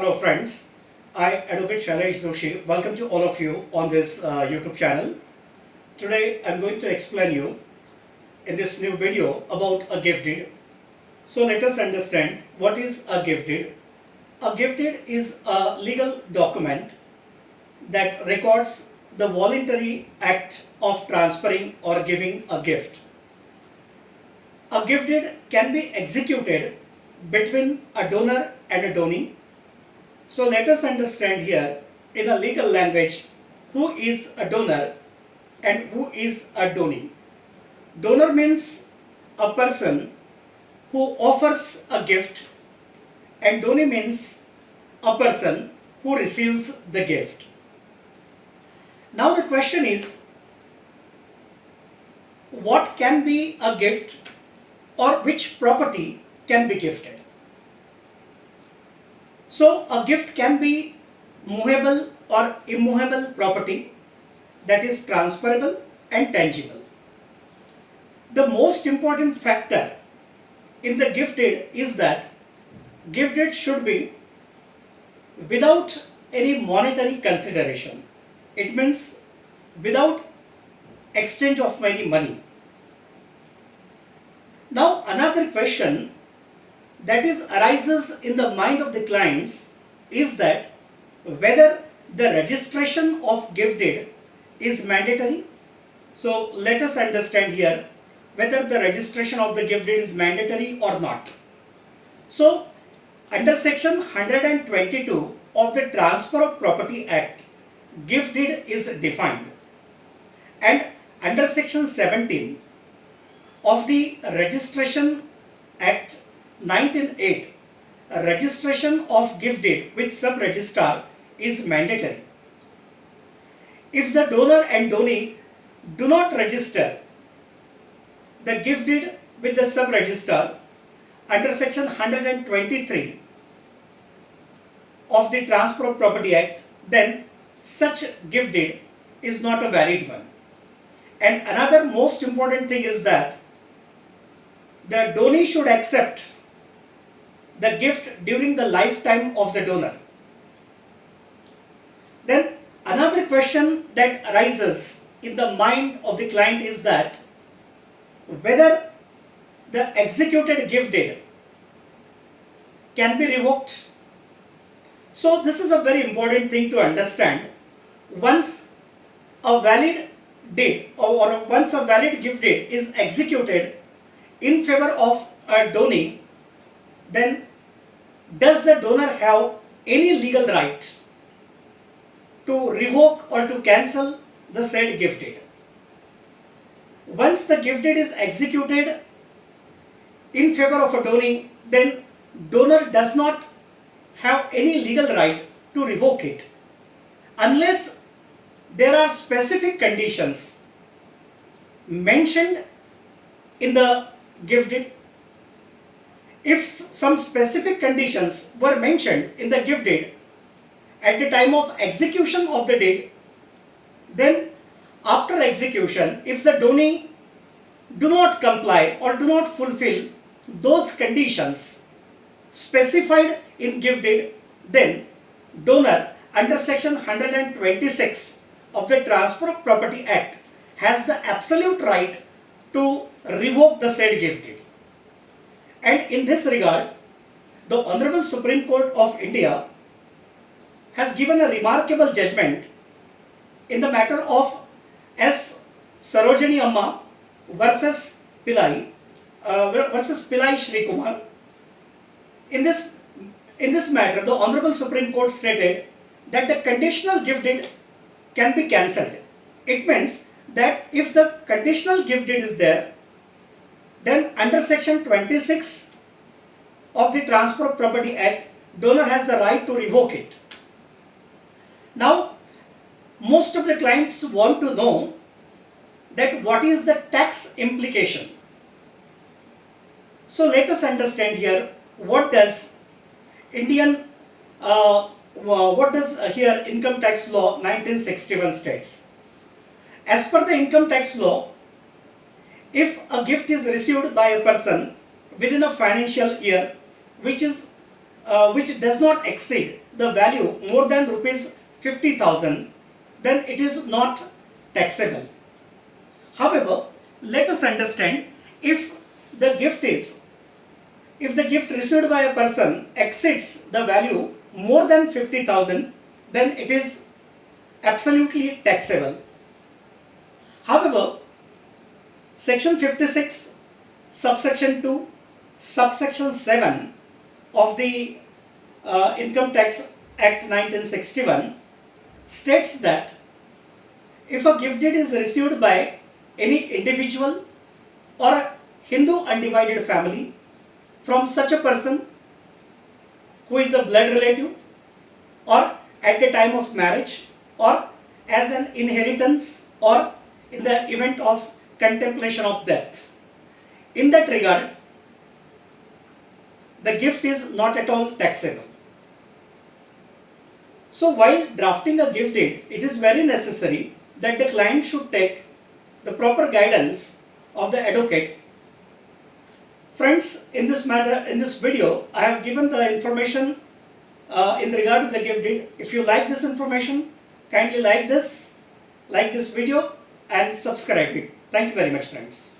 Hello friends, I advocate Shailesh Joshi. Welcome to all of you on this YouTube channel. Today I am going to explain you in this new video about a gift deed. So let us understand what is a gift deed. A gift deed is a legal document that records the voluntary act of transferring or giving a gift. A gift deed can be executed between a donor and a donee. So let us understand here in a legal language who is a donor and who is a donee. Donor means a person who offers a gift, and donee means a person who receives the gift. Now the question is, what can be a gift or which property can be gifted? So a gift can be movable or immovable property that is transferable and tangible. The most important factor in the gift deed is that gift deed should be without any monetary consideration. It means without exchange of any money. Now another question that arises in the mind of the clients is that whether the registration of gift deed is mandatory. So let us understand here whether the registration of the gift deed is mandatory or not. So under section 122 of the Transfer of Property Act, gift deed is defined, and under section 17 of the Registration Act 1908, registration of gift deed with sub-registrar is mandatory. If the donor and donee do not register the gift deed with the sub-registrar under section 123 of the Transfer of Property Act, then such gift deed is not a valid one. And another most important thing is that the donee should accept the gift during the lifetime of the donor. Then another question that arises in the mind of the client is that whether the executed gift deed can be revoked. So this is a very important thing to understand. Once a valid deed or once a valid gift deed is executed in favor of a donee, then does the donor have any legal right to revoke or to cancel the said gift deed? Once the gift deed is executed in favor of a donee, then donor does not have any legal right to revoke it unless there are specific conditions mentioned in the gift deed. If some specific conditions were mentioned in the gift deed at the time of execution of the deed, then after execution, if the donee do not comply or do not fulfill those conditions specified in gift deed, then donor under section 126 of the Transfer of Property Act has the absolute right to revoke the said gift deed. And in this regard, the Honorable Supreme Court of India has given a remarkable judgment in the matter of S. Sarojini Amma versus Pillai Shri Kumar. In this matter, the Honorable Supreme Court stated that the conditional gift deed can be cancelled. It means that if the conditional gift deed is there, then under section 26 of the Transfer of Property Act, donor has the right to revoke it. Now, most of the clients want to know that what is the tax implication. So let us understand here what does here Income Tax Law 1961 states. As per the Income Tax Law, if a gift is received by a person within a financial year which does not exceed the value more than rupees 50,000, then it is not taxable. However, let us understand, if the gift received by a person exceeds the value more than 50,000, then it is absolutely taxable. However, section 56 subsection 2 subsection 7 of the Income Tax Act 1961 states that if a gift deed is received by any individual or a Hindu undivided family from such a person who is a blood relative, or at the time of marriage, or as an inheritance, or in the event of contemplation of death, in that regard, the gift is not at all taxable. So while drafting a gift deed, it is very necessary that the client should take the proper guidance of the advocate. Friends, in this matter, in this video, I have given the information in regard to the gift deed. If you like this information, kindly like this video and subscribe it. Thank you very much, friends.